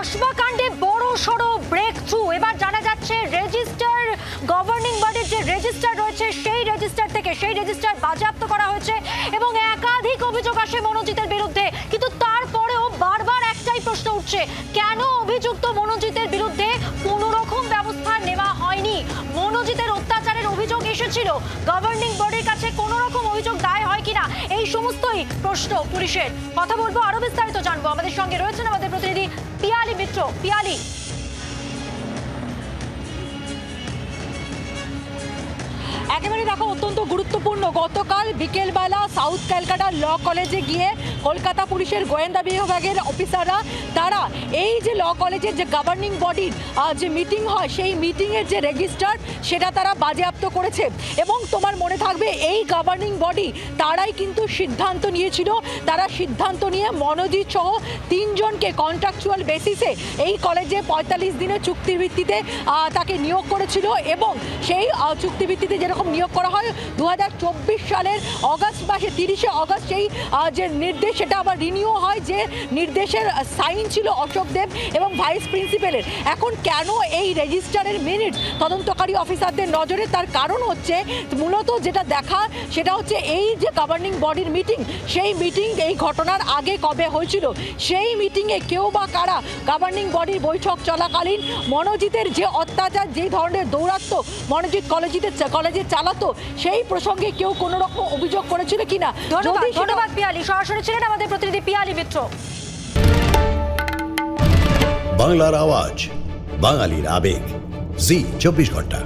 কসবা কাণ্ডে বড় সড়ো ব্রেক থ্রু। এবার জানা যাচ্ছে রেজিস্টার গভর্নিং বডির যে রেজিস্টার রয়েছে সেই রেজিস্টার বাজেয়াপ্ত করা হয়েছে এবং একাধিক অভিযোগ আসে মনোজিতের বিরুদ্ধে। কিন্তু তারপরেও বারবার একটাই প্রশ্ন উঠছে, কেন অভিযুক্ত মনোজিতের বিরুদ্ধে কোনো রকম ব্যবস্থা নেওয়া হয়নি? মনোজিতের অত্যাচারের অভিযোগ এসেছিল, গভর্নিং বডির কাছে কোনো রকম অভিযোগ দায় হয় কিনা, এই সমস্তই প্রশ্ন পুলিশের। কথা বলবো, আরো বিস্তারিত জানবো। আমাদের সঙ্গে রয়েছেন আমাদের প্রতিনিধি পিয়ালি মিত্র। পিয়ালি, একেবারে দেখো, অত্যন্ত গুরুত্বপূর্ণ। গতকাল বিকেলবেলা সাউথ ক্যালকাটা ল কলেজে গিয়ে কলকাতা পুলিশের গোয়েন্দা বিভাগের অফিসাররা তারা এই যে ল কলেজের যে গভর্নিং বডির যে মিটিং হয় সেই মিটিংয়ের যে রেজিস্টার সেটা তারা বাজেয়াপ্ত করেছে। এবং তোমার মনে থাকবে এই গভর্নিং বডি তারাই কিন্তু সিদ্ধান্ত নিয়েছিল, তারা সিদ্ধান্ত নিয়ে মনোজিৎ সহ 3 জনকে কন্ট্রাকচুয়াল বেসিসে এই কলেজে 45 দিনের চুক্তির ভিত্তিতে তাকে নিয়োগ করেছিল। এবং সেই চুক্তিভিত্তিতে যেরকম নিয়োগ করা হয় 2024 সালের অগাস্ট মাসে 30শে অগাস্ট সেই যে নির্দেশ সেটা আবার রিনিউ হয়, যে নির্দেশের সাইন ছিল অশোক দেব এবং ভাইস প্রিন্সিপালের। এখন কেন এই রেজিস্টারের মিনিট তদন্তকারী অফিসারদের নজরে, তার কারণ হচ্ছে মূলত যেটা দেখা সেটা হচ্ছে এই যে গভর্নিং বডির মিটিং, সেই মিটিং এই ঘটনার আগে কবে হয়েছিল, সেই মিটিংয়ে কেউ বা কারা গভর্নিং বডির বৈঠক চলাকালীন মনোজিতের যে অত্যাচার, যে ধরনের দৌরাত্ম্য মনোজিৎ কলেজে চালাতো, সেই প্রসঙ্গে কেউ কোনো রকম অভিযোগ করেছিল কিনা। ধন্যবাদ পিয়ালি। সরাসরি ছিলেন আমাদের প্রতিনিধি পিয়ালি মিত্র। বাংলার আওয়াজ, বাঙালির আবেগ, জি 24 ঘন্টা।